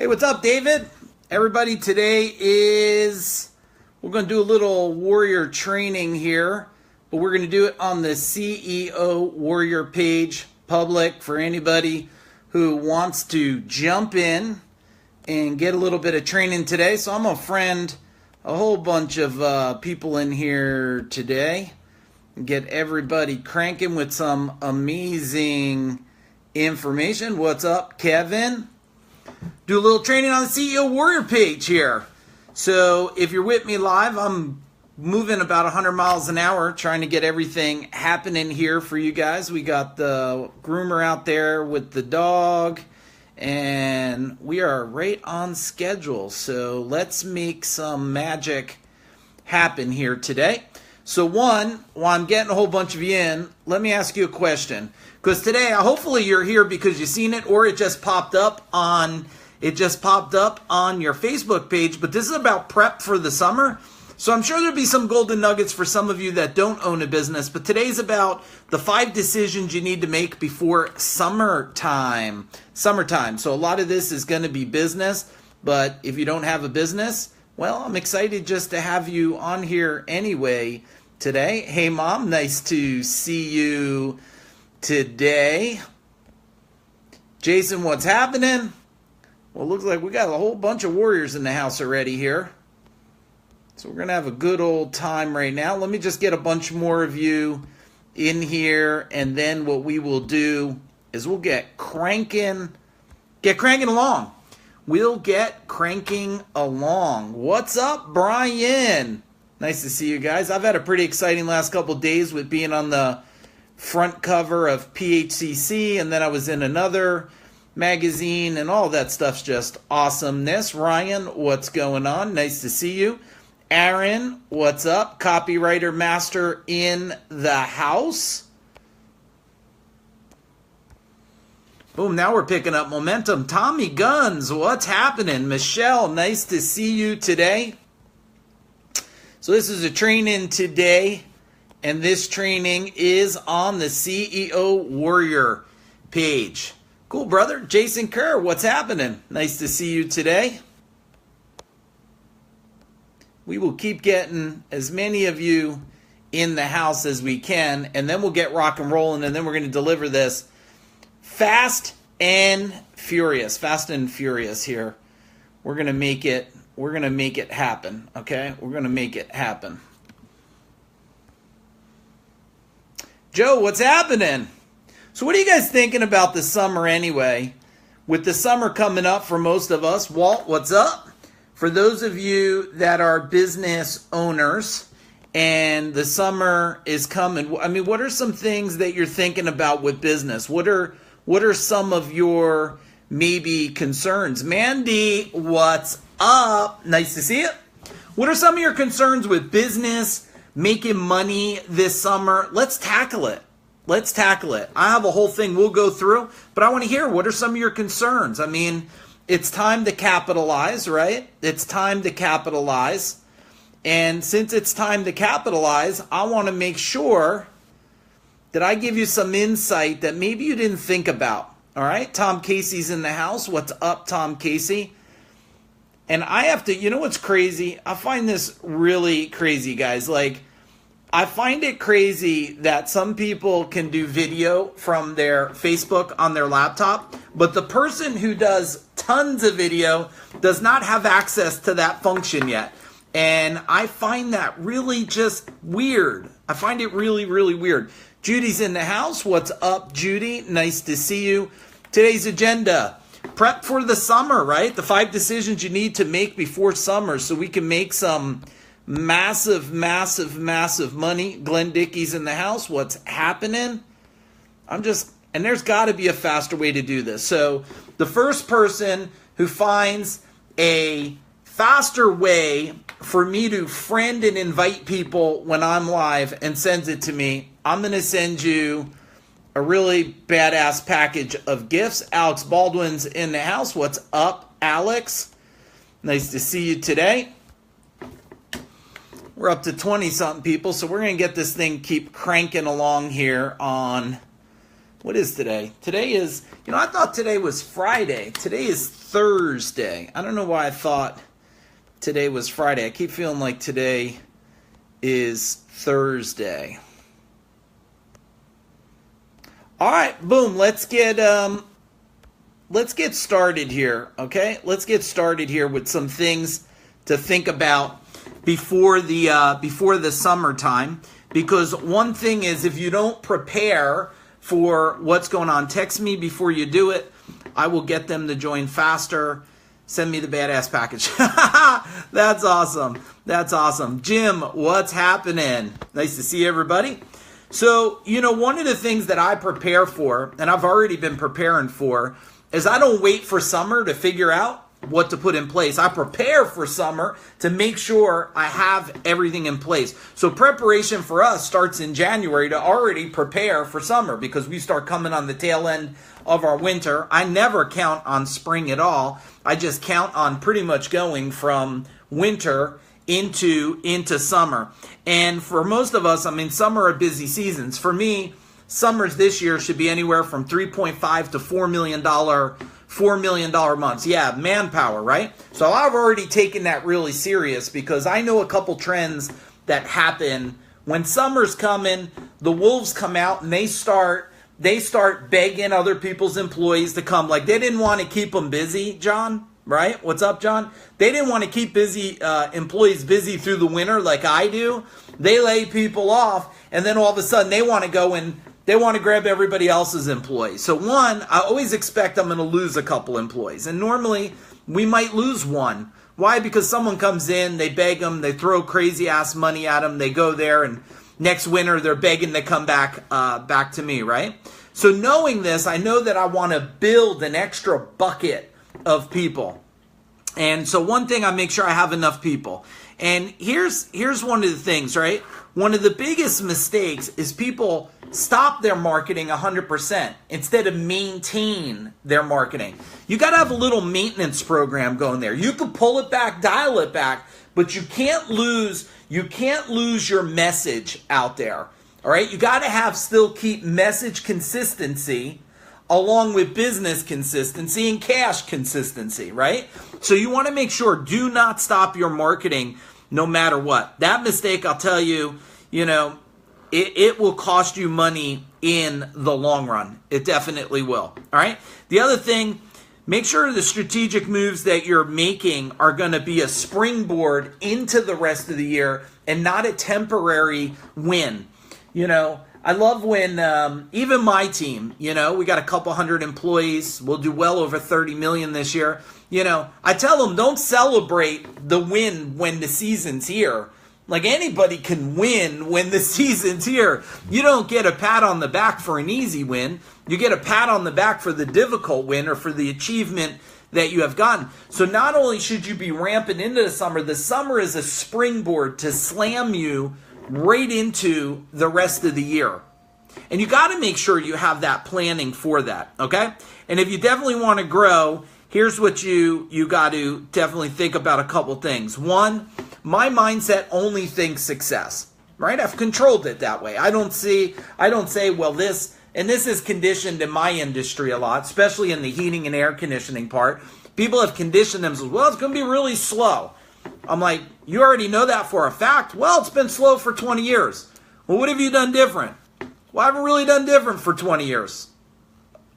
Hey, what's up, David? Everybody, today we're going to do a little warrior training here, but we're going to do it on the CEO warrior page, public, for anybody who wants to jump in and get a little bit of training today. So I'm going to friend a whole bunch of people in here today and get everybody cranking with some amazing information. What's up, Kevin? Do a little training on the CEO Warrior page here. So if you're with me live, I'm moving about 100 miles an hour trying to get everything happening here for you guys. We got the groomer out there with the dog, and we are right on schedule. So let's make some magic happen here today. So one, while I'm getting a whole bunch of you in, let me ask you a question. Because today, hopefully you're here because you've seen it or it just popped up on your Facebook page. But this is about prep for the summer. So I'm sure there'll be some golden nuggets for some of you that don't own a business. But today's about the 5 decisions you need to make before summertime. So a lot of this is going to be business. But if you don't have a business, well, I'm excited just to have you on here anyway today. Hey, Mom, nice to see you today. Jason, what's happening? Well, it looks like we got a whole bunch of warriors in the house already here. So we're going to have a good old time right now. Let me just get a bunch more of you in here, and then what we will do is we'll get cranking along. We'll get cranking along. What's up, Brian? Nice to see you guys. I've had a pretty exciting last couple of days with being on the front cover of PHCC, and then I was in another magazine, and all that stuff's just awesomeness. Ryan, what's going on? Nice to see you. Aaron, what's up? Copywriter master in the house. Boom, now we're picking up momentum. Tommy Guns, what's happening? Michelle, nice to see you today. So this is a training today, and this training is on the CEO Warrior page. Cool, brother. Jason Kerr, what's happening? Nice to see you today. We will keep getting as many of you in the house as we can, and then we'll get rock and rolling, and then we're going to deliver this fast and furious here. We're going to make it happen, okay? We're going to make it happen. Joe, what's happening? So what are you guys thinking about the summer anyway? With the summer coming up for most of us, Walt, what's up? For those of you that are business owners and the summer is coming, I mean, what are some things that you're thinking about with business? What are some of your maybe concerns? Mandy, what's up? Nice to see you. What are some of your concerns with business, making money this summer? Let's tackle it. I have a whole thing we'll go through, but I want to hear, what are some of your concerns? I mean, it's time to capitalize, right? It's time to capitalize. And since it's time to capitalize, I want to make sure that I give you some insight that maybe you didn't think about. All right? Tom Casey's in the house. What's up, Tom Casey? And I have to, you know what's crazy? I find this really crazy, guys. Like, I find it crazy that some people can do video from their Facebook on their laptop, but the person who does tons of video does not have access to that function yet. And I find that really just weird. I find it really, really weird. Judy's in the house. What's up, Judy? Nice to see you. Today's agenda: prep for the summer, right? The 5 decisions you need to make before summer so we can make some massive money. Glenn Dickey's in the house. What's happening? And there's got to be a faster way to do this. So the first person who finds a faster way for me to friend and invite people when I'm live and sends it to me, I'm going to send you a really badass package of gifts. Alex Baldwin's in the house. What's up, Alex? Nice to see you today. We're up to 20-something people, so we're going to get this thing keep cranking along here on What is today? Today is, I thought today was Friday. Today is Thursday. I don't know why I thought today was Friday. I keep feeling like today is Thursday. All right, boom. Let's get started here, okay? Let's get started here with some things to think about before the summertime. Because one thing is, if you don't prepare for what's going on, text me before you do it. I will get them to join faster. Send me the badass package. That's awesome. That's awesome. Jim, what's happening? Nice to see everybody. So, one of the things that I prepare for, and I've already been preparing for, is I don't wait for summer to figure out what to put in place. I prepare for summer to make sure I have everything in place. So preparation for us starts in January to already prepare for summer, because we start coming on the tail end of our winter. I never count on spring at all. I just count on pretty much going from winter into summer. And for most of us, summer are busy seasons. For me, summers this year should be anywhere from $3.5 to $4 million months. Yeah, manpower, right? So I've already taken that really serious, because I know a couple trends that happen when summer's coming. The wolves come out and they start begging other people's employees to come. Like, they didn't want to keep them busy, John, right? What's up, John? They didn't want to keep employees busy through the winter like I do. They lay people off, and then all of a sudden they want to go and they want to grab everybody else's employees. So one, I always expect I'm going to lose a couple employees. And normally we might lose one. Why? Because someone comes in, they beg them, they throw crazy ass money at them, they go there, and next winter they're begging to come back to me, right? So knowing this, I know that I want to build an extra bucket of people. And so one thing, I make sure I have enough people. And here's one of the things, right? One of the biggest mistakes is people stop their marketing 100% instead of maintain their marketing. You got to have a little maintenance program going there. You can pull it back, dial it back, but you can't lose your message out there. All right? You got to still keep message consistency along with business consistency and cash consistency, right? So you want to make sure, do not stop your marketing no matter what. That mistake, I'll tell you, it will cost you money in the long run. It definitely will. All right. The other thing, make sure the strategic moves that you're making are going to be a springboard into the rest of the year and not a temporary win. I love when even my team, we got a couple hundred employees. We'll do well over 30 million this year. I tell them, don't celebrate the win when the season's here. Like, anybody can win when the season's here. You don't get a pat on the back for an easy win. You get a pat on the back for the difficult win or for the achievement that you have gotten. So not only should you be ramping into the summer is a springboard to slam you right into the rest of the year. And you got to make sure you have that planning for that, okay? And if you definitely want to grow, here's what you got to definitely think about a couple things. One, my mindset only thinks success, right? I've controlled it that way. I don't say, well, this is conditioned in my industry a lot, especially in the heating and air conditioning part. People have conditioned themselves, well, it's going to be really slow. I'm like, you already know that for a fact. Well, it's been slow for 20 years. Well, what have you done different? Well, I haven't really done different for 20 years.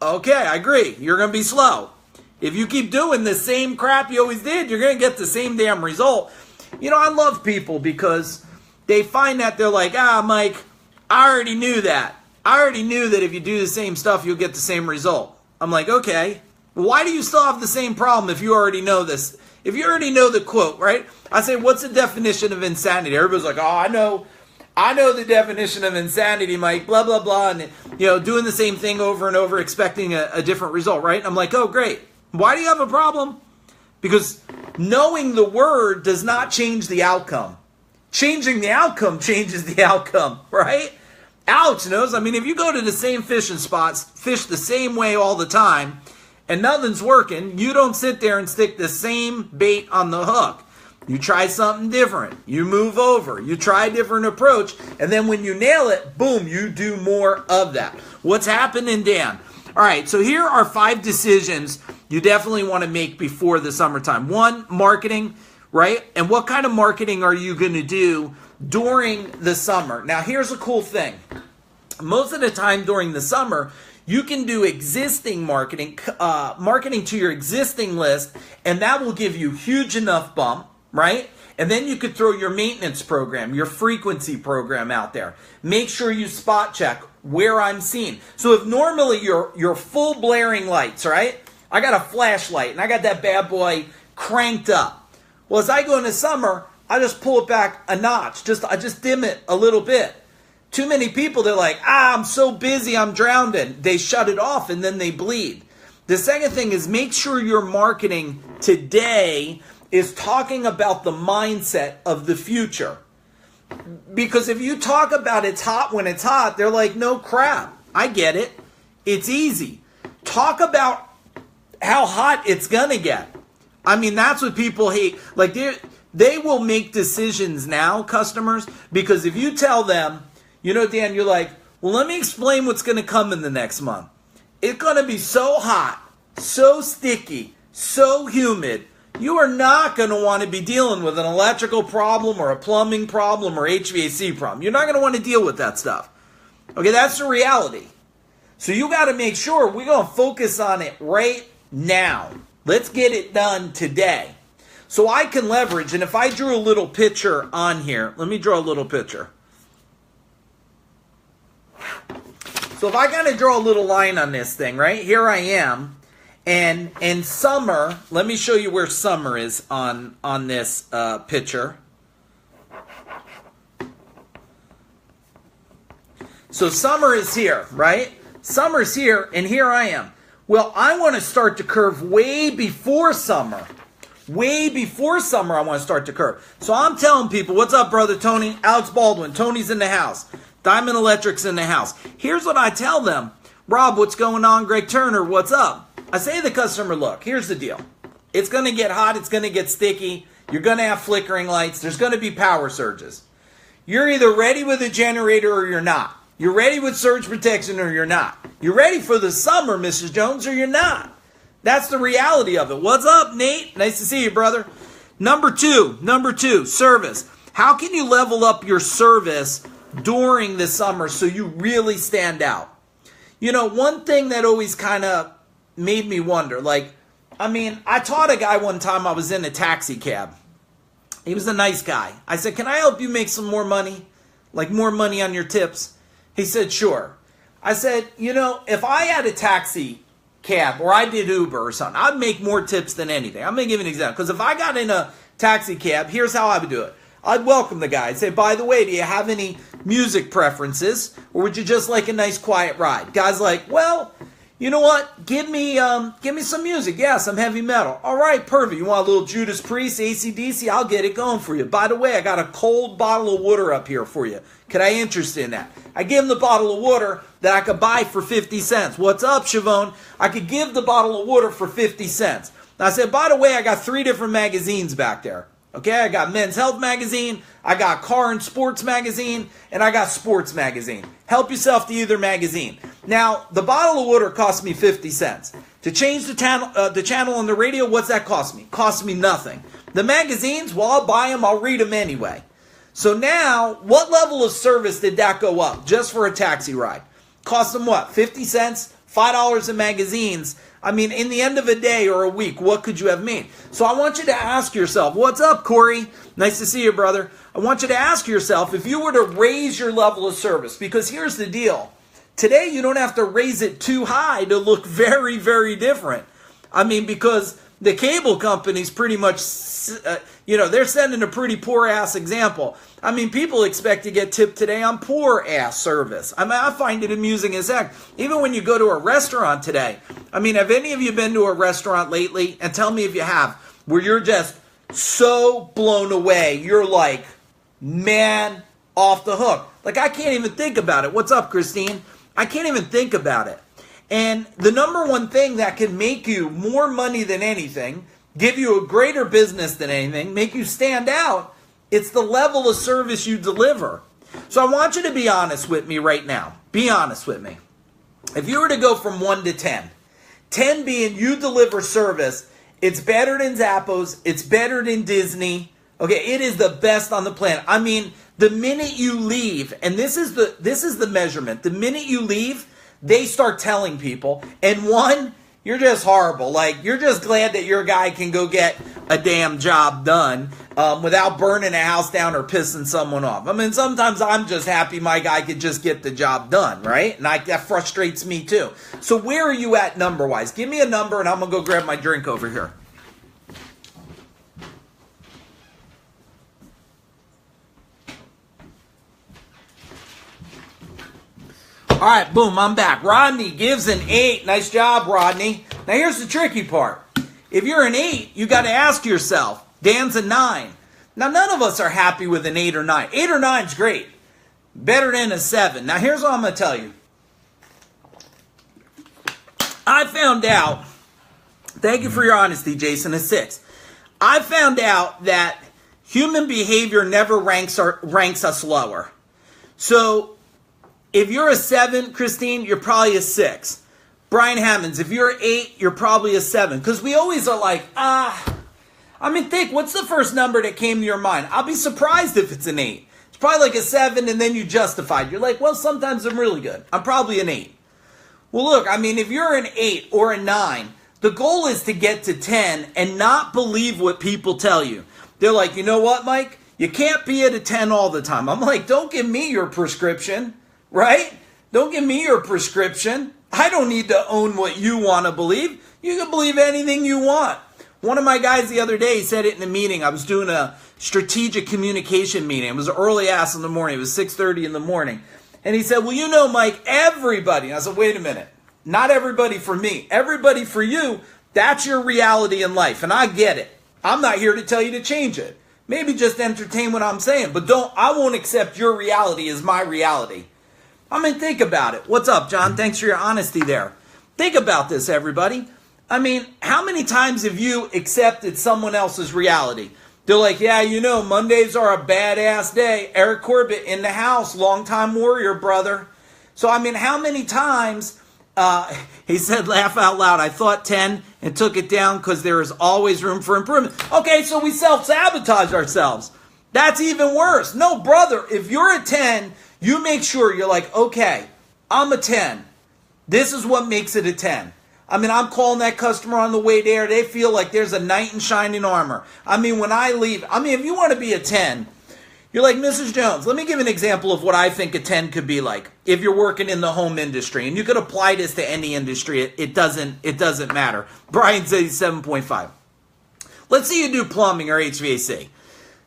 Okay, I agree. You're going to be slow. If you keep doing the same crap you always did, you're going to get the same damn result. I love people because they find that they're like, Mike, I already knew that. I already knew that if you do the same stuff, you'll get the same result. I'm like, okay, well, why do you still have the same problem if you already know this? If you already know the quote, right? I say, what's the definition of insanity? Everybody's like, oh, I know the definition of insanity, Mike, blah, blah, blah. And, doing the same thing over and over, expecting a different result, right? I'm like, oh, great. Why do you have a problem? Because knowing the word does not change the outcome. Changing the outcome changes the outcome, right? Alex knows. If you go to the same fishing spots, fish the same way all the time, and nothing's working, you don't sit there and stick the same bait on the hook. You try something different. You move over. You try a different approach. And then when you nail it, boom, you do more of that. What's happening, Dan? All right, so here are 5 decisions you definitely want to make before the summertime. 1, marketing, right? And what kind of marketing are you going to do during the summer? Now, here's a cool thing. Most of the time during the summer, you can do existing marketing, marketing to your existing list, and that will give you huge enough bump, right? And then you could throw your maintenance program, your frequency program out there. Make sure you spot check where I'm seen. So if normally you're full blaring lights, right? I got a flashlight and I got that bad boy cranked up. Well, as I go into summer, I just pull it back a notch. I just dim it a little bit. Too many people, they're like, I'm so busy, I'm drowning. They shut it off and then they bleed. The second thing is make sure your marketing today is talking about the mindset of the future. Because if you talk about it's hot when it's hot, they're like, no crap. I get it. It's easy. Talk about how hot it's going to get. I mean, that's what people hate. Like, they will make decisions now, customers, because if you tell them, you know, Dan, you're like, well, let me explain what's going to come in the next month. It's going to be so hot, so sticky, so humid. You are not going to want to be dealing with an electrical problem or a plumbing problem or HVAC problem. You're not going to want to deal with that stuff. Okay, that's the reality. So you got to make sure we're going to focus on it right now. Let's get it done today. So I can leverage, and if I drew a little picture on here, let me draw a little picture. So if I kind of draw a little line on this thing, right? Here I am. And summer, let me show you where summer is on this picture. So summer is here, right? Summer's here, and here I am. Well, I want to start the curve way before summer. Way before summer, I want to start the curve. So I'm telling people, what's up, brother Tony? Alex Baldwin, Tony's in the house. Diamond Electric's in the house. Here's what I tell them. Rob, what's going on? Greg Turner, what's up? I say to the customer, look, here's the deal. It's going to get hot. It's going to get sticky. You're going to have flickering lights. There's going to be power surges. You're either ready with a generator or you're not. You're ready with surge protection or you're not. You're ready for the summer, Mrs. Jones, or you're not. That's the reality of it. What's up, Nate? Nice to see you, brother. Number two, service. How can you level up your service during the summer so you really stand out? You know, one thing that always kind of made me wonder, like, I mean, I taught a guy one time, I was in a taxi cab. He was a nice guy. I said, can I help you make some more money? Like more money on your tips? He said, sure. I said, you know, if I had a taxi cab or I did Uber or something, I'd make more tips than anything. I'm going to give you an example. Because if I got in a taxi cab, here's how I would do it. I'd welcome the guy. I'd say, by the way, do you have any music preferences? Or would you just like a nice quiet ride? Guy's like, well, you know what? Give me some music. Yeah, some heavy metal. All right, perfect. You want a little Judas Priest, AC/DC? I'll get it going for you. By the way, I got a cold bottle of water up here for you. Could I interest in that? I give him the bottle of water that I could buy for 50 cents. What's up, Siobhan? I could give the bottle of water for 50 cents. And I said, by the way, I got 3 different magazines back there. Okay, I got Men's Health Magazine, I got Car and Sports Magazine, and I got Sports Magazine. Help yourself to either magazine. Now, the bottle of water cost me 50 cents. To change the channel on the radio, what's that cost me? Cost me nothing. The magazines, well, I'll buy them, I'll read them anyway. So now, what level of service did that go up just for a taxi ride? Cost them what? 50 cents? $5 in magazines? I mean, in the end of a day or a week, what could you have made? So I want you to ask yourself, what's up, Corey? Nice to see you, brother. I want you to ask yourself if you were to raise your level of service, because here's the deal. Today, you don't have to raise it too high to look very, very different. I mean, because the cable companies pretty much, they're sending a pretty poor-ass example. I mean, people expect to get tipped today on poor-ass service. I mean, I find it amusing as heck. Even when you go to a restaurant today. I mean, have any of you been to a restaurant lately? And tell me if you have, where you're just so blown away. You're like, man, off the hook. Like, I can't even think about it. What's up, Christine? I can't even think about it. And the number one thing that can make you more money than anything give you a greater business than anything, make you stand out. It's the level of service you deliver. So I want you to be honest with me right now. Be honest with me. If you were to go from 1 to 10, 10 being you deliver service, it's better than Zappos, it's better than Disney. Okay, it is the best on the planet. I mean, the minute you leave, and this is the measurement, the minute you leave, they start telling people, and 1, you're just horrible. Like, you're just glad that your guy can go get a damn job done without burning a house down or pissing someone off. I mean, sometimes I'm just happy my guy could just get the job done, right? And that frustrates me too. So where are you at number-wise? Give me a number and I'm going to go grab my drink over here. All right, boom, I'm back. Rodney gives an 8. Nice job, Rodney. Now, here's the tricky part. If you're an 8, you got to ask yourself, Dan's a 9. Now, none of us are happy with an 8 or 9. 8 or 9 is great. Better than a 7. Now, here's what I'm going to tell you. I found out, thank you for your honesty, Jason, a 6. I found out that human behavior never ranks us lower. So, if you're a 7, Christine, you're probably a 6. Brian Hammonds, if you're an 8, you're probably a 7. Because we always are like, I mean, think, what's the first number that came to your mind? I'll be surprised if it's an 8. It's probably like a 7, and then you justified. You're like, well, sometimes I'm really good. I'm probably an 8. Well, look, I mean, if you're an 8 or a 9, the goal is to get to 10 and not believe what people tell you. They're like, you know what, Mike? You can't be at a 10 all the time. I'm like, don't give me your prescription. Right? Don't give me your prescription. I don't need to own what you want to believe. You can believe anything you want. One of my guys the other day said it in a meeting. I was doing a strategic communication meeting. It was early ass in the morning. It was 6:30 in the morning. And he said, well, you know, Mike, everybody. And I said, wait a minute. Not everybody for me. Everybody for you. That's your reality in life. And I get it. I'm not here to tell you to change it. Maybe just entertain what I'm saying. But I won't accept your reality as my reality. I mean, think about it. What's up, John? Thanks for your honesty there. Think about this, everybody. I mean, how many times have you accepted someone else's reality? They're like, yeah, you know, Mondays are a badass day. Eric Corbett in the house, longtime warrior, brother. So, I mean, how many times, he said, laugh out loud, I thought 10 and took it down because there is always room for improvement. Okay, so we self-sabotage ourselves. That's even worse. No, brother, if you're a 10, you make sure you're like, okay, I'm a 10. This is what makes it a 10. I mean, I'm calling that customer on the way there. They feel like there's a knight in shining armor. I mean, when I leave, I mean, if you want to be a 10, you're like, Mrs. Jones, let me give an example of what I think a 10 could be like if you're working in the home industry. And you could apply this to any industry. It doesn't matter. Brian says 7.5. Let's say you do plumbing or HVAC.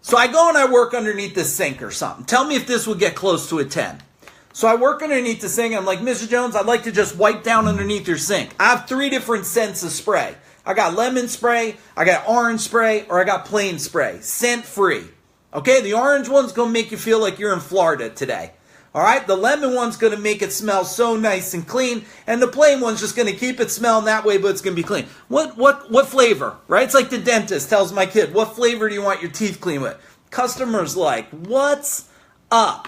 So I go and I work underneath the sink or something. Tell me if this will get close to a 10. So I work underneath the sink. And I'm like, Mr. Jones, I'd like to just wipe down underneath your sink. I have 3 different scents of spray. I got lemon spray, I got orange spray, or I got plain spray. Scent free. Okay, the orange one's going to make you feel like you're in Florida today. All right, the lemon one's going to make it smell so nice and clean, and the plain one's just going to keep it smelling that way, but it's going to be clean. What flavor, right? It's like the dentist tells my kid, what flavor do you want your teeth clean with? Customer's like, what's up,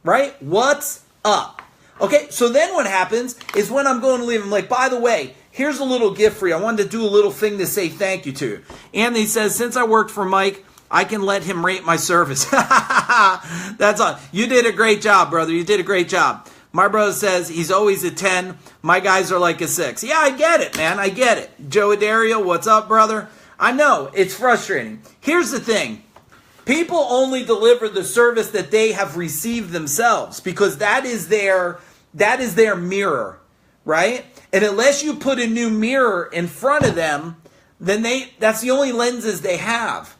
right? What's up? Okay, so then what happens is when I'm going to leave, I'm like, by the way, here's a little gift for you. I wanted to do a little thing to say thank you to you. Anthony says, since I worked for Mike, I can let him rate my service. That's all. You did a great job, brother. You did a great job. My brother says he's always a 10. My guys are like a 6. Yeah, I get it, man. I get it. Joe Adario, what's up, brother? I know. It's frustrating. Here's the thing. People only deliver the service that they have received themselves because that is their mirror, right? And unless you put a new mirror in front of them, then that's the only lenses they have.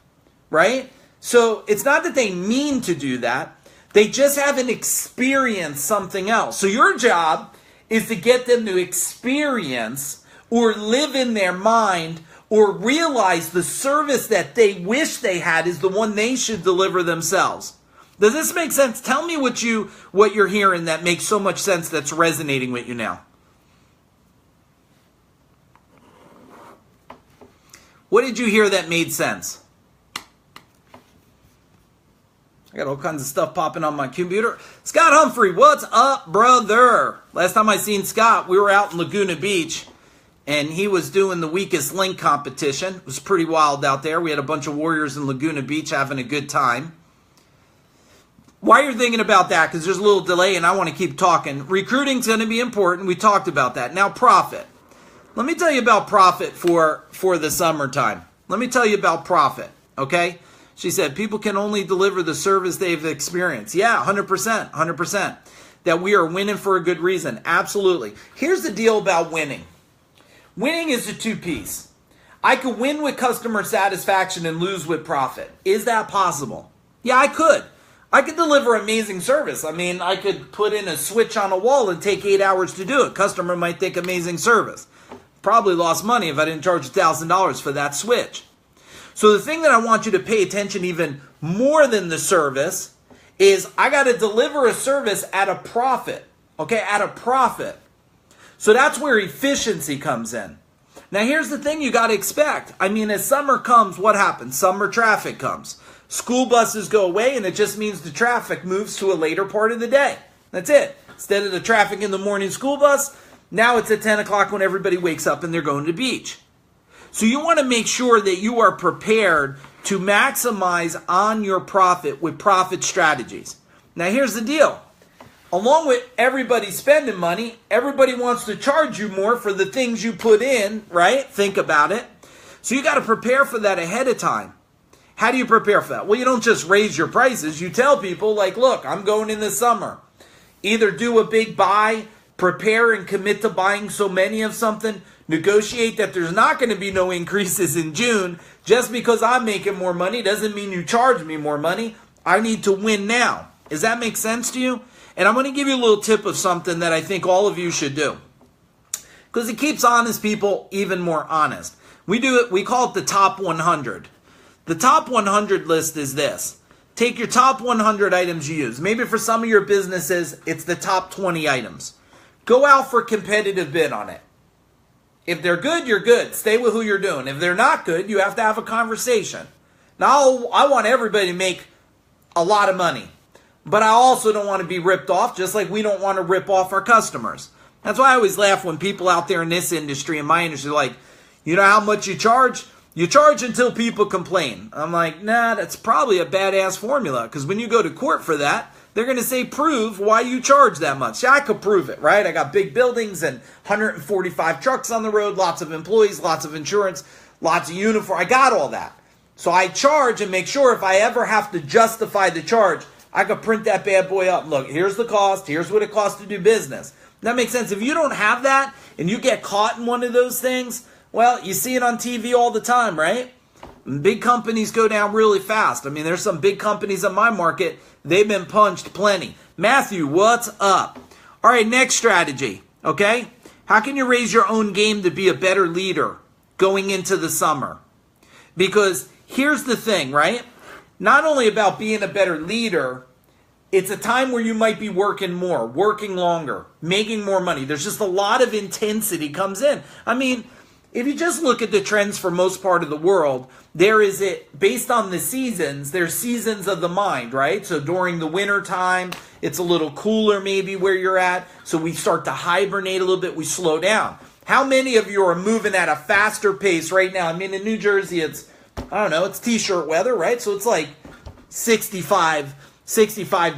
Right? So it's not that they mean to do that. They just haven't experienced something else. So your job is to get them to experience or live in their mind or realize the service that they wish they had is the one they should deliver themselves. Does this make sense? Tell me what you're hearing that makes so much sense that's resonating with you now. What did you hear that made sense? I got all kinds of stuff popping on my computer. Scott Humphrey, what's up, brother? Last time I seen Scott, we were out in Laguna Beach, and he was doing the weakest link competition. It was pretty wild out there. We had a bunch of warriors in Laguna Beach having a good time. While you're thinking about that, because there's a little delay and I want to keep talking, recruiting's going to be important. We talked about that. Now, profit. Let me tell you about profit for the summertime. Let me tell you about profit, okay? She said, people can only deliver the service they've experienced. Yeah, 100%, 100%. That we are winning for a good reason. Absolutely. Here's the deal about winning. Winning is a two-piece. I could win with customer satisfaction and lose with profit. Is that possible? Yeah, I could. I could deliver amazing service. I mean, I could put in a switch on a wall and take 8 hours to do it. Customer might think amazing service. Probably lost money if I didn't charge $1,000 for that switch. So the thing that I want you to pay attention even more than the service is I got to deliver a service at a profit. Okay, at a profit. So that's where efficiency comes in. Now here's the thing you got to expect. I mean, as summer comes, what happens? Summer traffic comes. School buses go away, and it just means the traffic moves to a later part of the day. That's it. Instead of the traffic in the morning school bus, now it's at 10 o'clock when everybody wakes up and they're going to the beach. So you want to make sure that you are prepared to maximize on your profit with profit strategies. Now here's the deal. Along with everybody spending money, everybody wants to charge you more for the things you put in, right? Think about it. So you got to prepare for that ahead of time. How do you prepare for that? Well, you don't just raise your prices. You tell people, like, look, I'm going in this summer. Either do a big buy, prepare and commit to buying so many of something, negotiate that there's not going to be no increases in June. Just because I'm making more money doesn't mean you charge me more money. I need to win now. Does that make sense to you? And I'm going to give you a little tip of something that I think all of you should do. Because it keeps honest people even more honest. We call it the top 100. The top 100 list is this. Take your top 100 items you use. Maybe for some of your businesses, it's the top 20 items. Go out for a competitive bid on it. If they're good, you're good. Stay with who you're doing. If they're not good, you have to have a conversation. Now, I want everybody to make a lot of money. But I also don't want to be ripped off, just like we don't want to rip off our customers. That's why I always laugh when people out there in this industry, in my industry, are like, you know how much you charge? You charge until people complain. I'm like, nah, that's probably a badass formula. Because when you go to court for that, they're going to say, prove why you charge that much. Yeah, I could prove it, right? I got big buildings and 145 trucks on the road, lots of employees, lots of insurance, lots of uniform. I got all that. So I charge and make sure if I ever have to justify the charge, I could print that bad boy up. Look, here's the cost. Here's what it costs to do business. That makes sense. If you don't have that and you get caught in one of those things, well, you see it on TV all the time, right? Big companies go down really fast. I mean, there's some big companies in my market. They've been punched plenty. Matthew, what's up? All right, next strategy, okay? How can you raise your own game to be a better leader going into the summer? Because here's the thing, right? Not only about being a better leader, it's a time where you might be working more, working longer, making more money. There's just a lot of intensity comes in. I mean, if you just look at the trends for most part of the world, based on the seasons, there's seasons of the mind, right? So during the winter time, it's a little cooler maybe where you're at. So we start to hibernate a little bit, we slow down. How many of you are moving at a faster pace right now? I mean, in New Jersey, it's t-shirt weather, right? So it's like 65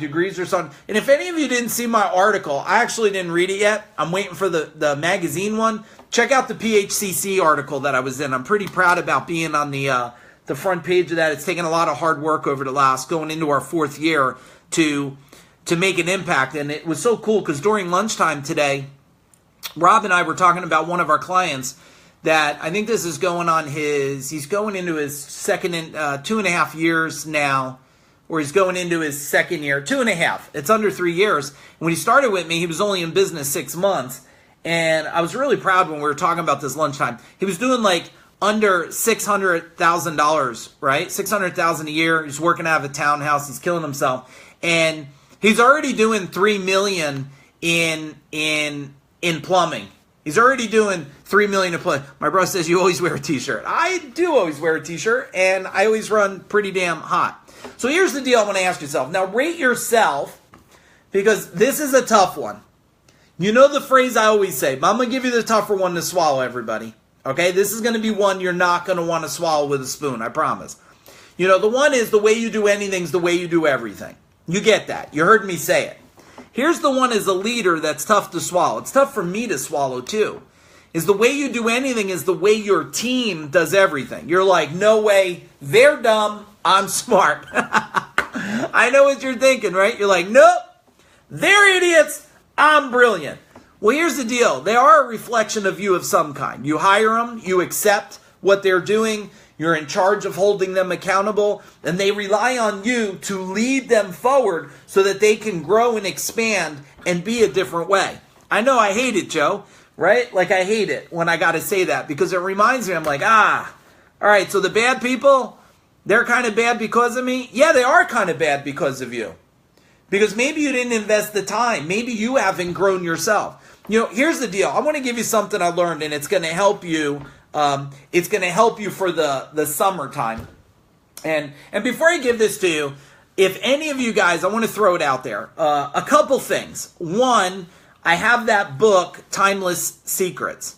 degrees or something. And if any of you didn't see my article, I actually didn't read it yet. I'm waiting for the magazine one. Check out the PHCC article that I was in. I'm pretty proud about being on the front page of that. It's taken a lot of hard work over the last, going into our 4th year to make an impact. And it was so cool because during lunchtime today, Rob and I were talking about one of our clients that I think this is going on he's going into his second, 2.5 years now, or he's going into his second year, 2.5. It's under 3 years. When he started with me, he was only in business 6 months. And I was really proud when we were talking about this lunchtime. He was doing like under $600,000, right? $600,000 a year. He's working out of a townhouse. He's killing himself. And he's already doing $3 million in plumbing. He's already doing 3 million a play. My bro says you always wear a t-shirt. I do always wear a t-shirt, and I always run pretty damn hot. So here's the deal I want to ask yourself. Now rate yourself, because this is a tough one. You know the phrase I always say, but I'm going to give you the tougher one to swallow, everybody. Okay? This is going to be one you're not going to want to swallow with a spoon, I promise. You know, the one is the way you do anything is the way you do everything. You get that. You heard me say it. Here's the one as a leader that's tough to swallow. It's tough for me to swallow too. Is the way you do anything is the way your team does everything. You're like, no way, they're dumb, I'm smart. I know what you're thinking, right? You're like, nope, they're idiots, I'm brilliant. Well, here's the deal. They are a reflection of you of some kind. You hire them, you accept what they're doing, you're in charge of holding them accountable, and they rely on you to lead them forward so that they can grow and expand and be a different way. I know I hate it, Joe, right? Like I hate it when I got to say that because it reminds me, I'm like, all right, so the bad people, they're kind of bad because of me? Yeah, they are kind of bad because of you. Because maybe you didn't invest the time. Maybe you haven't grown yourself. You know, here's the deal. I want to give you something I learned, and it's going to help you. It's going to help you for the summertime. And before I give this to you, if any of you guys, I want to throw it out there. A couple things. One, I have that book, Timeless Secrets.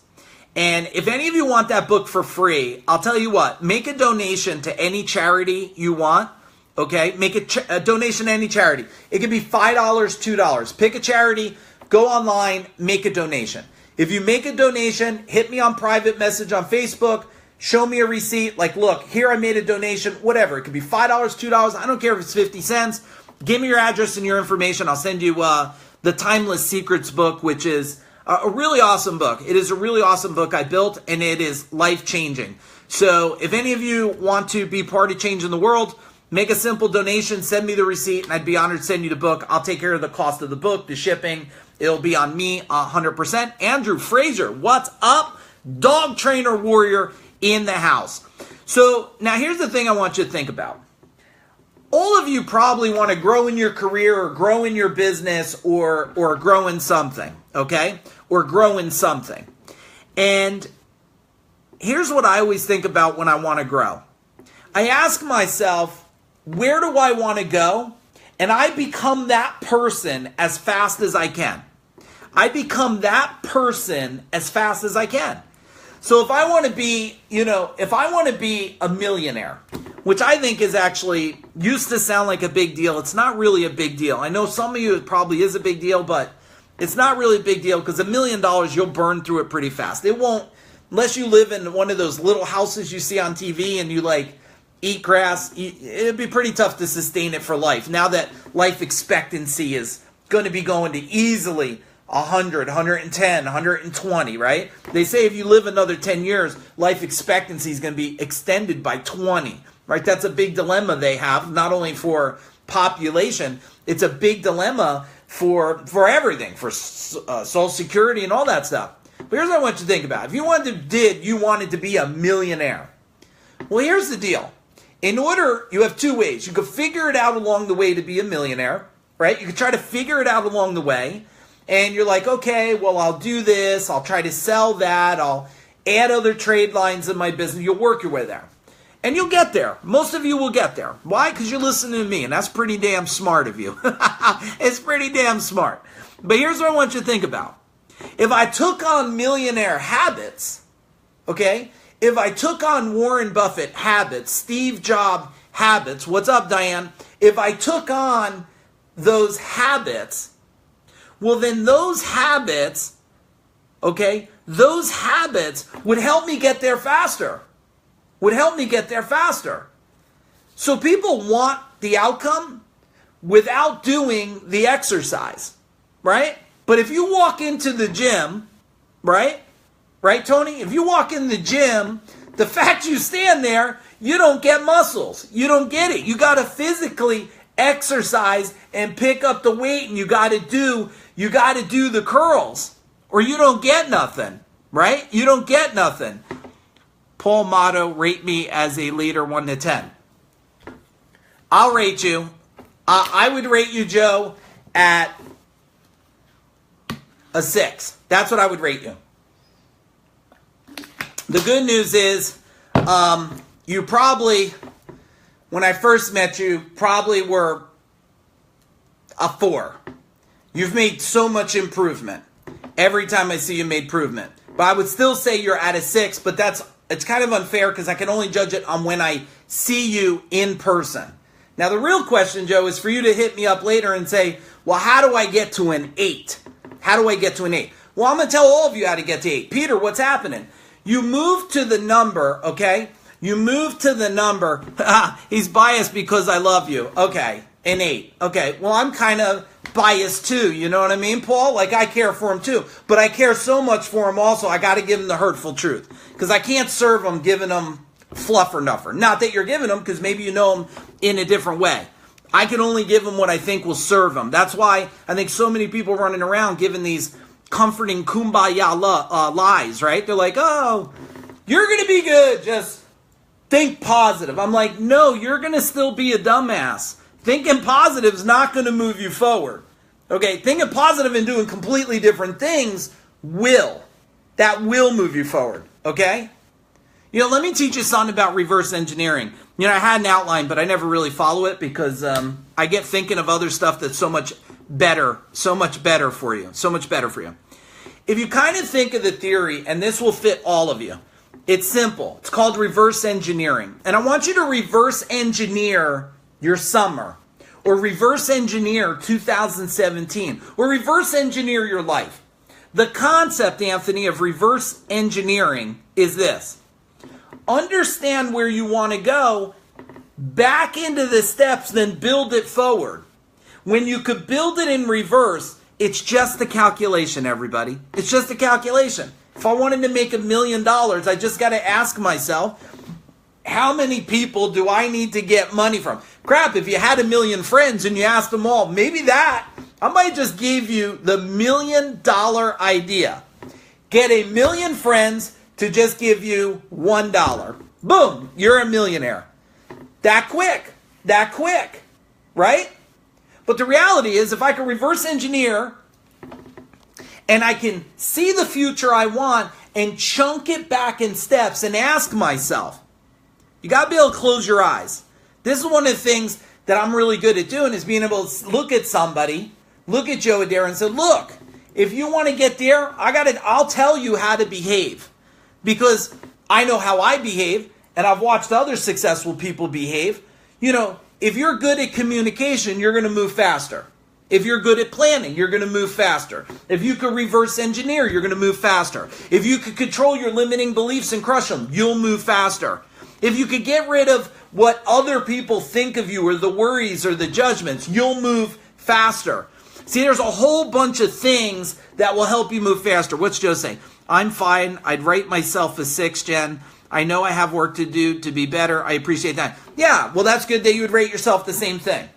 And if any of you want that book for free, I'll tell you what, make a donation to any charity you want. Okay, make a donation to any charity. It could be $5, $2. Pick a charity, go online, make a donation. If you make a donation, hit me on private message on Facebook, show me a receipt, like, look, here I made a donation, whatever. It could be $5, $2, I don't care if it's 50 cents. Give me your address and your information. I'll send you the Timeless Secrets book, which is a really awesome book. It is a really awesome book I built, and it is life-changing. So if any of you want to be part of changing the world, make a simple donation, send me the receipt, and I'd be honored to send you the book. I'll take care of the cost of the book, the shipping. It'll be on me 100%. Andrew Fraser, what's up? Dog trainer warrior in the house. So now here's the thing I want you to think about. All of you probably want to grow in your career or grow in your business or grow in something, okay? Or grow in something. And here's what I always think about when I want to grow. I ask myself, where do I want to go? And I become that person as fast as I can. I become that person as fast as I can. So if I want to be, if I want to be a millionaire, which I think is actually, used to sound like a big deal. It's not really a big deal. I know some of you it probably is a big deal, but it's not really a big deal because $1 million, you'll burn through it pretty fast. It won't, unless you live in one of those little houses you see on TV and you like, eat grass, it'd be pretty tough to sustain it for life. Now that life expectancy is going to be going to easily 100, 110, 120, right? They say if you live another 10 years, life expectancy is going to be extended by 20, right? That's a big dilemma they have, not only for population, it's a big dilemma for everything, for Social Security and all that stuff. But here's what I want you to think about. If you wanted to be a millionaire, well, here's the deal. In order, you have two ways. You could figure it out along the way to be a millionaire, right? You could try to figure it out along the way. And you're like, okay, well, I'll do this. I'll try to sell that. I'll add other trade lines in my business. You'll work your way there. And you'll get there. Most of you will get there. Why? Because you're listening to me. And that's pretty damn smart of you. It's pretty damn smart. But here's what I want you to think about. If I took on millionaire habits, okay, if I took on Warren Buffett habits, Steve Jobs habits, what's up, Diane? If I took on those habits, well, then those habits, okay, those habits would help me get there faster. Would help me get there faster. So people want the outcome without doing the exercise, right? But if you walk into the gym, right? Right, Tony? If you walk in the gym, the fact you stand there, you don't get muscles. You don't get it. You got to physically exercise and pick up the weight, and you got to do the curls, or you don't get nothing, right? You don't get nothing. Paul Motto, rate me as a leader 1 to 10. I'll rate you. I would rate you, Joe, at a 6. That's what I would rate you. The good news is you probably, when I first met you, probably were a 4. You've made so much improvement. Every time I see you made improvement. But I would still say you're at a 6, but it's kind of unfair because I can only judge it on when I see you in person. Now the real question, Joe, is for you to hit me up later and say, well, how do I get to an 8? How do I get to an 8? Well, I'm going to tell all of you how to get to 8. Peter, what's happening? You move to the number, okay? You move to the number. He's biased because I love you. Okay, an 8. Okay, well, I'm kind of biased too. You know what I mean, Paul? Like, I care for him too. But I care so much for him also, I got to give him the hurtful truth. Because I can't serve him giving him fluff or nuffer. Not that you're giving him, because maybe you know him in a different way. I can only give him what I think will serve him. That's why I think so many people running around giving these comforting kumbaya lies, right? They're like, oh, you're going to be good. Just think positive. I'm like, no, you're going to still be a dumbass. Thinking positive is not going to move you forward. Okay, thinking positive and doing completely different things will. That will move you forward, okay? You know, let me teach you something about reverse engineering. You know, I had an outline, but I never really follow it because I get thinking of other stuff that's so much better for you, so much better for you. If you kind of think of the theory, and this will fit all of you, it's simple. It's called reverse engineering. And I want you to reverse engineer your summer, or reverse engineer 2017, or reverse engineer your life. The concept, Anthony, of reverse engineering is this. Understand where you want to go, back into the steps, then build it forward. When you could build it in reverse, it's just a calculation, everybody. It's just a calculation. If I wanted to make $1 million, I just got to ask myself, how many people do I need to get money from? Crap, if you had 1 million friends and you asked them all, maybe I might just give you the $1 million idea. Get 1 million friends to just give you $1. Boom, you're a millionaire. That quick, right? But the reality is, if I can reverse engineer and I can see the future I want and chunk it back in steps and ask myself, you got to be able to close your eyes. This is one of the things that I'm really good at doing, is being able to look at somebody, look at Joe Adair and say, look, if you want to get there, I'll tell you how to behave. Because I know how I behave, and I've watched other successful people behave. You know, if you're good at communication, you're going to move faster. If you're good at planning, you're going to move faster. If you could reverse engineer, you're going to move faster. If you could control your limiting beliefs and crush them, you'll move faster. If you could get rid of what other people think of you, or the worries or the judgments, you'll move faster. See, there's a whole bunch of things that will help you move faster. What's Joe saying? I'm fine. I'd rate myself a 6, Jen. I know I have work to do to be better. I appreciate that. Yeah, well, that's good that you would rate yourself the same thing.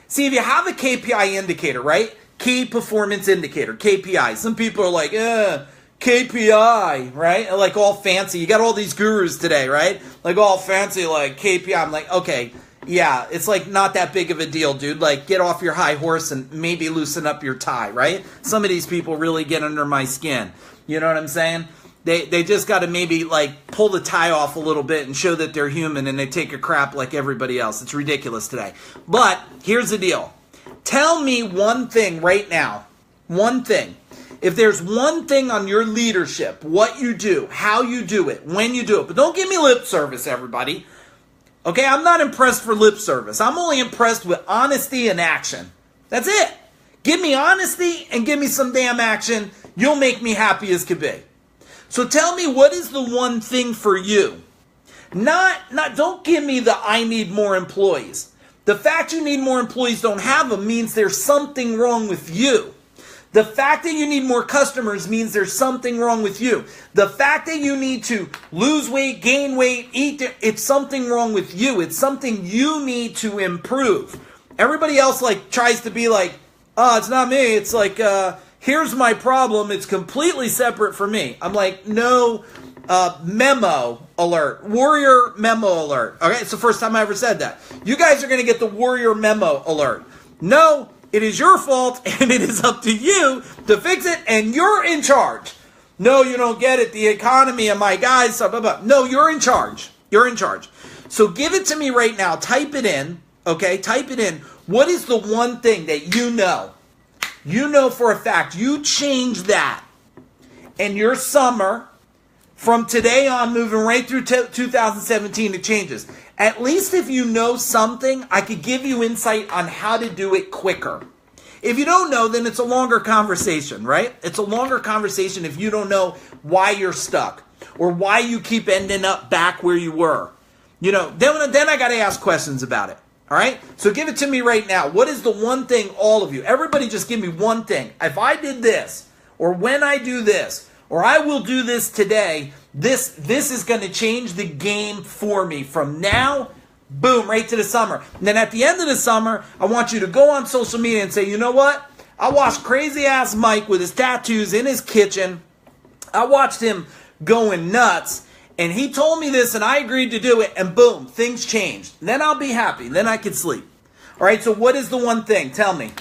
See, if you have a KPI indicator, right? Key performance indicator, KPI. Some people are like, KPI, right? Like all fancy. You got all these gurus today, right? Like all fancy, like KPI. I'm like, okay, yeah, it's like not that big of a deal, dude. Like, get off your high horse and maybe loosen up your tie, right? Some of these people really get under my skin. You know what I'm saying? They just got to maybe like pull the tie off a little bit and show that they're human, and they take a crap like everybody else. It's ridiculous today. But here's the deal. Tell me one thing right now. One thing. If there's one thing on your leadership, what you do, how you do it, when you do it. But don't give me lip service, everybody. Okay, I'm not impressed for lip service. I'm only impressed with honesty and action. That's it. Give me honesty and give me some damn action. You'll make me happy as could be. So tell me, what is the one thing for you? Don't give me the I need more employees. The fact you need more employees, don't have them, means there's something wrong with you. The fact that you need more customers means there's something wrong with you. The fact that you need to lose weight, gain weight, it's something wrong with you. It's something you need to improve. Everybody else like tries to be like, oh, it's not me. It's like, here's my problem. It's completely separate from me. I'm like, no, memo alert. Warrior memo alert. Okay, it's the first time I ever said that. You guys are going to get the warrior memo alert. No, it is your fault, and it is up to you to fix it, and you're in charge. No, you don't get it. The economy and my guys, blah, blah, blah. No, you're in charge. You're in charge. So give it to me right now. Type it in, okay? Type it in. What is the one thing that you know for a fact, you change that, and your summer, from today on, moving right through 2017, it changes. At least if you know something, I could give you insight on how to do it quicker. If you don't know, then it's a longer conversation, right? It's a longer conversation if you don't know why you're stuck or why you keep ending up back where you were. You know, then I got to ask questions about it. All right? So give it to me right now. What is the one thing, all of you? Everybody just give me one thing. If I did this, or when I do this, or I will do this today, this is going to change the game for me from now, boom, right to the summer. And then at the end of the summer, I want you to go on social media and say, you know what? I watched crazy-ass Mike with his tattoos in his kitchen. I watched him going nuts. And he told me this, and I agreed to do it, and boom, things changed. Then I'll be happy. Then I can sleep. All right, so what is the one thing? Tell me.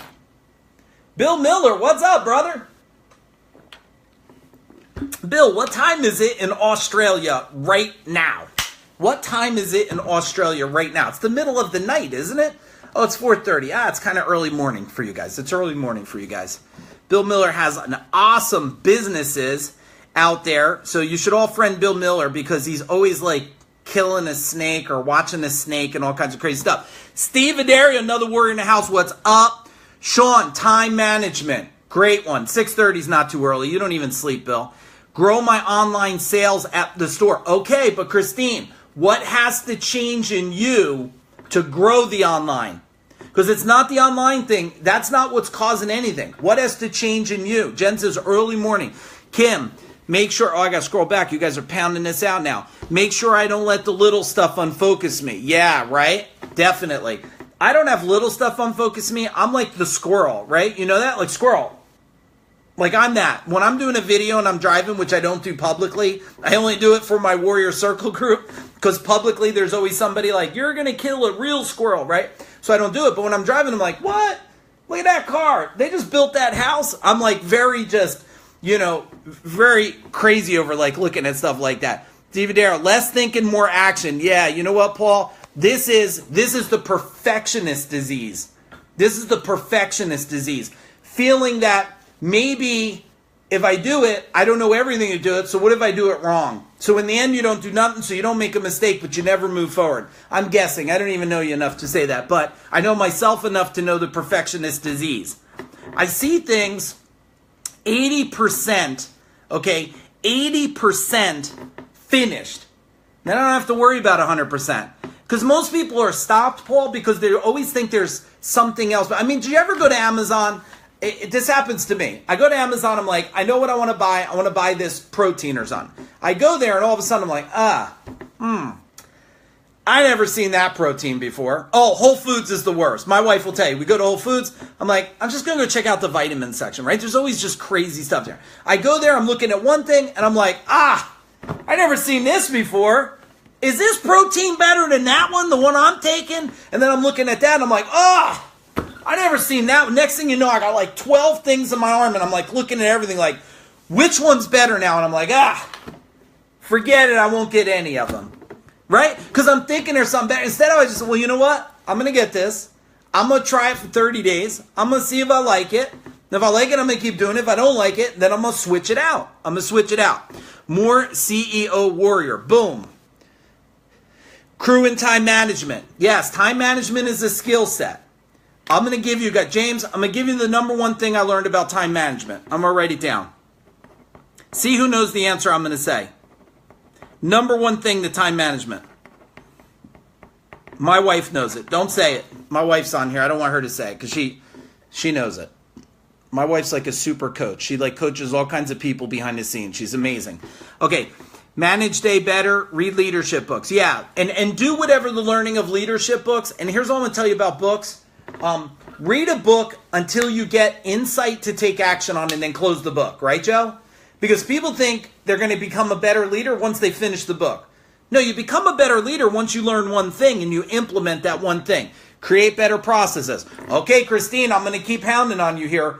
Bill Miller, what's up, brother? Bill, what time is it in Australia right now? What time is it in Australia right now? It's the middle of the night, isn't it? Oh, it's 4:30. It's kind of early morning for you guys. It's early morning for you guys. Bill Miller has an awesome businesses out there, so you should all friend Bill Miller because he's always like killing a snake or watching a snake and all kinds of crazy stuff. Steve Adario, another warrior in the house, what's up? Sean, time management, great one. 6:30 is not too early. You don't even sleep, Bill. Grow my online sales at the store. Okay, but Christine, what has to change in you to grow the online? Because it's not the online thing. That's not what's causing anything. What has to change in you? Jen says early morning. Kim, make sure, I got to scroll back. You guys are pounding this out now. Make sure I don't let the little stuff unfocus me. Yeah, right? Definitely. I don't have little stuff unfocus me. I'm like the squirrel, right? You know that? Like squirrel. Like I'm that. When I'm doing a video and I'm driving, which I don't do publicly, I only do it for my Warrior Circle group because publicly there's always somebody like, you're going to kill a real squirrel, right? So I don't do it. But when I'm driving, I'm like, what? Look at that car. They just built that house. I'm like very just, you know, very crazy over like looking at stuff like that. David Darrow, less thinking, more action. Yeah, you know what, Paul? This is the perfectionist disease. This is the perfectionist disease. Feeling that maybe if I do it, I don't know everything to do it, so what if I do it wrong? So in the end, you don't do nothing, so you don't make a mistake, but you never move forward. I'm guessing. I don't even know you enough to say that, but I know myself enough to know the perfectionist disease. I see things 80%, okay, 80% finished. Then I don't have to worry about 100%. Because most people are stopped, Paul, because they always think there's something else. I mean, do you ever go to Amazon? This happens to me. I go to Amazon, I'm like, I know what I want to buy. I want to buy this protein or something. I go there and all of a sudden I'm like, I never seen that protein before. Oh, Whole Foods is the worst. My wife will tell you. We go to Whole Foods. I'm like, I'm just going to go check out the vitamin section, right? There's always just crazy stuff there. I go there, I'm looking at one thing and I'm like, I never seen this before. Is this protein better than that one, the one I'm taking? And then I'm looking at that and I'm like, I never seen that. Next thing you know, I got like 12 things in my arm and I'm like looking at everything like, which one's better now? And I'm like, forget it. I won't get any of them. Right? Because I'm thinking there's something better. Instead, I was just, well, you know what? I'm going to get this. I'm going to try it for 30 days. I'm going to see if I like it. If I like it, I'm going to keep doing it. If I don't like it, then I'm going to switch it out. More CEO warrior. Boom. Crew and time management. Yes, time management is a skill set. I'm going to give you, James, I'm going to give you the number one thing I learned about time management. I'm going to write it down. See who knows the answer I'm going to say. Number one thing to time management. My wife knows it. Don't say it. My wife's on here. I don't want her to say it because she knows it. My wife's like a super coach. She like coaches all kinds of people behind the scenes. She's amazing. Okay. Manage day better. Read leadership books. Yeah. And do whatever the learning of leadership books. And here's all I'm going to tell you about books. Read a book until you get insight to take action on and then close the book. Right, Joe? Because people think they're going to become a better leader once they finish the book. No, you become a better leader once you learn one thing and you implement that one thing. Create better processes. Okay, Christine, I'm going to keep hounding on you here.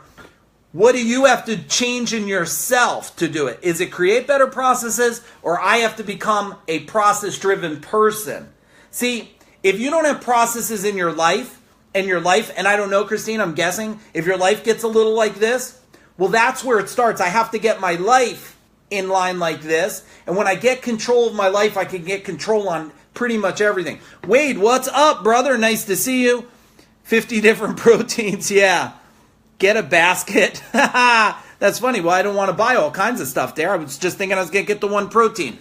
What do you have to change in yourself to do it? Is it create better processes, or I have to become a process-driven person? See, if you don't have processes in your life, and I don't know, Christine, I'm guessing, if your life gets a little like this, well, that's where it starts. I have to get my life in line like this, and when I get control of my life, I can get control on pretty much everything. Wade, what's up, brother? Nice to see you. 50 different proteins, yeah. Get a basket. That's funny. Well, I don't want to buy all kinds of stuff there. I was just thinking I was going to get the one protein.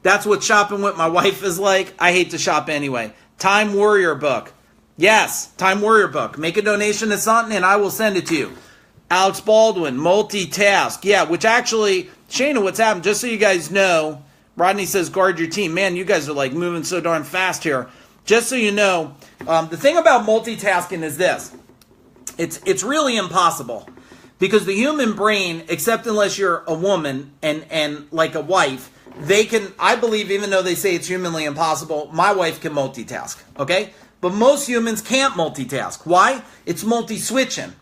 That's what shopping with my wife is like. I hate to shop anyway. Time Warrior book. Yes, Time Warrior book. Make a donation to something and I will send it to you. Alex Baldwin, multitask. Yeah, which actually, Shayna, what's happened? Just so you guys know, Rodney says guard your team. Man, you guys are like moving so darn fast here. Just so you know, the thing about multitasking is this. It's really impossible because the human brain, except unless you're a woman and like a wife, they can, I believe, even though they say it's humanly impossible, my wife can multitask, okay? But most humans can't multitask. Why? It's multi-switching.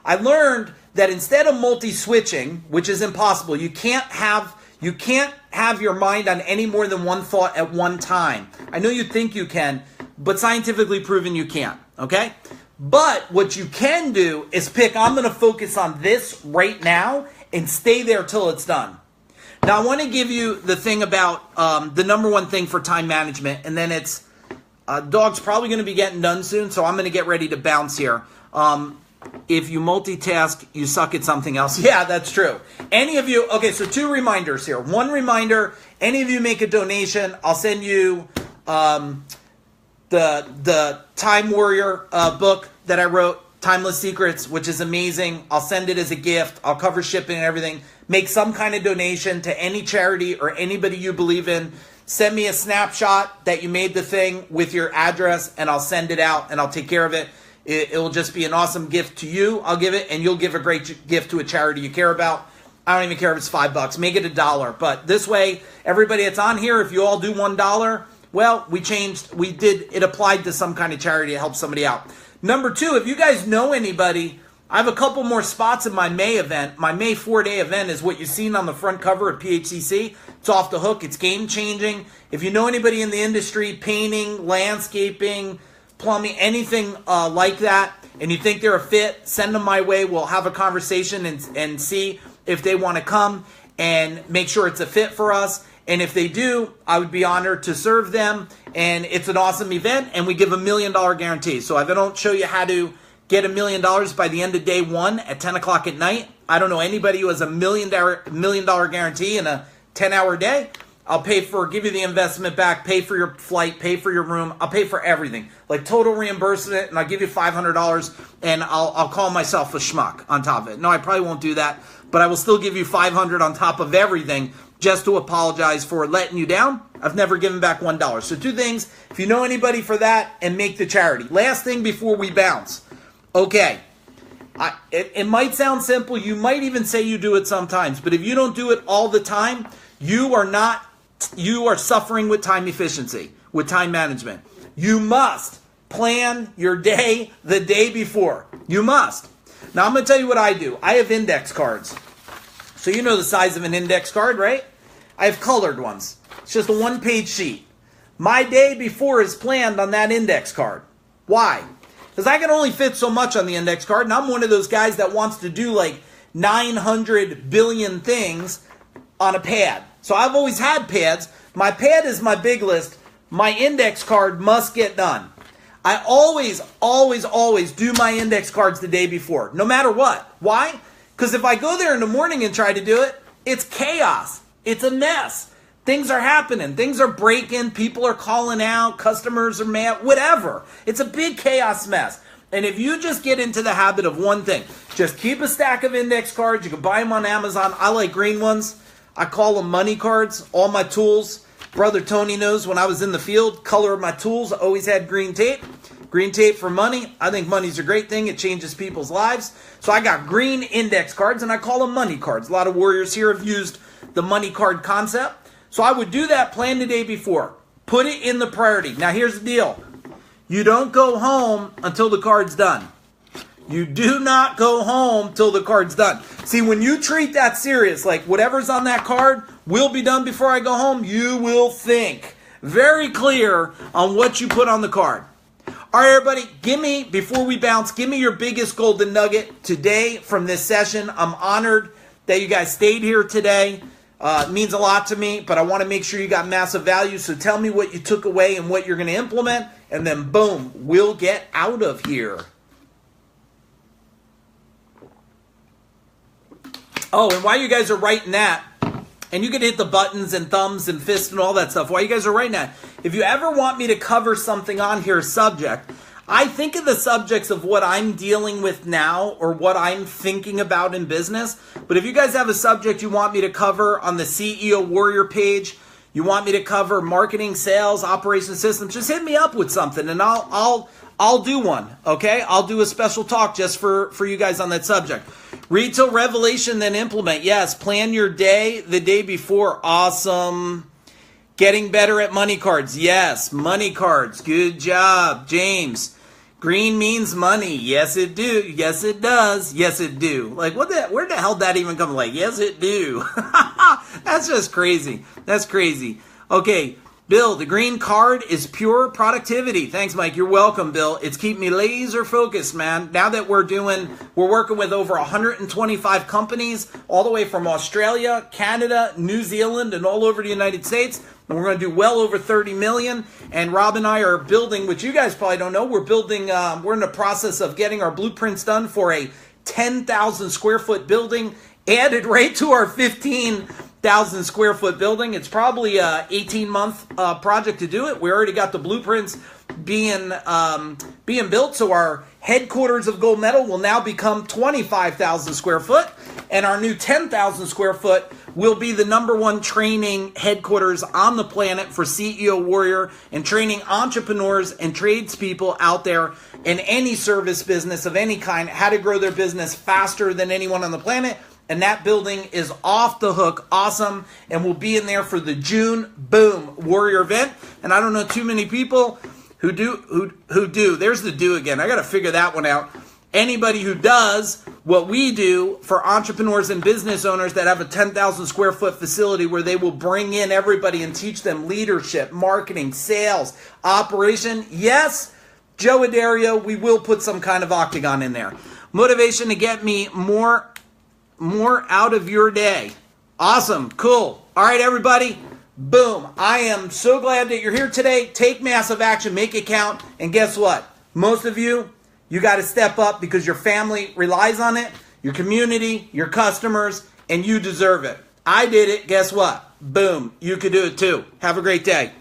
I learned that instead of multi-switching, which is impossible, you can't have your mind on any more than one thought at one time. I know you think you can, but scientifically proven you can't, okay? But what you can do is pick, I'm going to focus on this right now and stay there till it's done. Now, I want to give you the thing about the number one thing for time management, and then it's, dog's probably going to be getting done soon, so I'm going to get ready to bounce here. If you multitask, you suck at something else. Yeah, that's true. Any of you, okay, so 2 reminders here. 1 reminder, any of you make a donation, I'll send you the Time Warrior book that I wrote, Timeless Secrets, which is amazing. I'll send it as a gift. I'll cover shipping and everything. Make some kind of donation to any charity or anybody you believe in. Send me a snapshot that you made the thing with your address, and I'll send it out, and I'll take care of it. It'll just be an awesome gift to you. I'll give it, and you'll give a great gift to a charity you care about. I don't even care if it's $5. Make it $1. But this way, everybody that's on here, if you all do $1, well, it applied to some kind of charity to help somebody out. Number 2, if you guys know anybody, I have a couple more spots in my May event. My May 4-day event is what you've seen on the front cover at PHCC. It's off the hook. It's game-changing. If you know anybody in the industry, painting, landscaping, plumbing, anything like that, and you think they're a fit, send them my way. We'll have a conversation and see if they want to come and make sure it's a fit for us. And if they do, I would be honored to serve them. And it's an awesome event, and we give $1 million guarantee. So if I don't show you how to get $1 million by the end of day 1 at 10 o'clock at night, I don't know anybody who has $1 million guarantee in a 10-hour day. I'll give you the investment back, pay for your flight, pay for your room. I'll pay for everything, like total reimbursement, and I'll give you $500, and I'll call myself a schmuck on top of it. No, I probably won't do that, but I will still give you $500 on top of everything just to apologize for letting you down. I've never given back $1. So 2 things, if you know anybody for that, and make the charity. Last thing before we bounce. Okay, it might sound simple. You might even say you do it sometimes, but if you don't do it all the time, you are suffering with time efficiency, with time management. You must plan your day the day before. You must. Now, I'm going to tell you what I do. I have index cards. So you know the size of an index card, right? I have colored ones. It's just a 1-page sheet. My day before is planned on that index card. Why? Because I can only fit so much on the index card, and I'm one of those guys that wants to do like 900 billion things on a pad. So I've always had pads. My pad is my big list. My index card must get done. I always do my index cards the day before, no matter what. Why? Because if I go there in the morning and try to do it, it's chaos. It's a mess. Things are happening. Things are breaking. People are calling out. Customers are mad. Whatever. It's a big chaos mess. And if you just get into the habit of one thing, just keep a stack of index cards. You can buy them on Amazon. I like green ones. I call them money cards. All my tools. Brother Tony knows when I was in the field, color of my tools, I always had green tape. Green tape for money. I think money's a great thing. It changes people's lives. So I got green index cards, and I call them money cards. A lot of warriors here have used the money card concept. So I would do that, plan the day before. Put it in the priority. Now here's the deal. You don't go home until the card's done. You do not go home till the card's done. See, when you treat that serious, like whatever's on that card will be done before I go home, you will think very clear on what you put on the card. All right, everybody, before we bounce, give me your biggest golden nugget today from this session. I'm honored that you guys stayed here today. It means a lot to me, but I want to make sure you got massive value. So tell me what you took away and what you're going to implement, and then boom, we'll get out of here. Oh, and while you guys are writing that, and you can hit the buttons and thumbs and fists and all that stuff, while you guys are writing that, if you ever want me to cover something on here, subject, I think of the subjects of what I'm dealing with now or what I'm thinking about in business. But if you guys have a subject you want me to cover on the CEO Warrior page, you want me to cover marketing, sales, operations systems, just hit me up with something and I'll do one, okay? I'll do a special talk just for you guys on that subject. Read till revelation, then implement. Yes, plan your day the day before. Awesome. Getting better at money cards. Yes, money cards. Good job, James. Green means money. Yes, it do. Yes, it does. Yes, it do. Like, where the hell did that even come? Like, yes, it do. That's just crazy. That's crazy. Okay, Bill, the green card is pure productivity. Thanks, Mike. You're welcome, Bill. It's keeping me laser focused, man. Now that we're working with over 125 companies, all the way from Australia, Canada, New Zealand, and all over the United States. And we're going to do well over 30 million. And Rob and I are building, which you guys probably don't know, we're in the process of getting our blueprints done for a 10,000 square foot building added right to our 15,000 square foot building. It's probably a 18-month project to do it. We already got the blueprints being built. So our headquarters of Gold Medal will now become 25,000 square foot. And our new 10,000 square foot will be the #1 training headquarters on the planet for CEO Warrior and training entrepreneurs and tradespeople out there in any service business of any kind how to grow their business faster than anyone on the planet. And that building is off the hook awesome, and we'll be in there for the June boom Warrior event. And I don't know too many people who do. There's the do again. I got to figure that one out. Anybody who does what we do for entrepreneurs and business owners that have a 10,000 square foot facility where they will bring in everybody and teach them leadership, marketing, sales, operation. Yes, Joe Adario, we will put some kind of octagon in there. Motivation to get me more out of your day. Awesome. Cool. All right, everybody. Boom. I am so glad that you're here today. Take massive action. Make it count. And guess what? Most of you got to step up because your family relies on it, your community, your customers, and you deserve it. I did it. Guess what? Boom. You could do it too. Have a great day.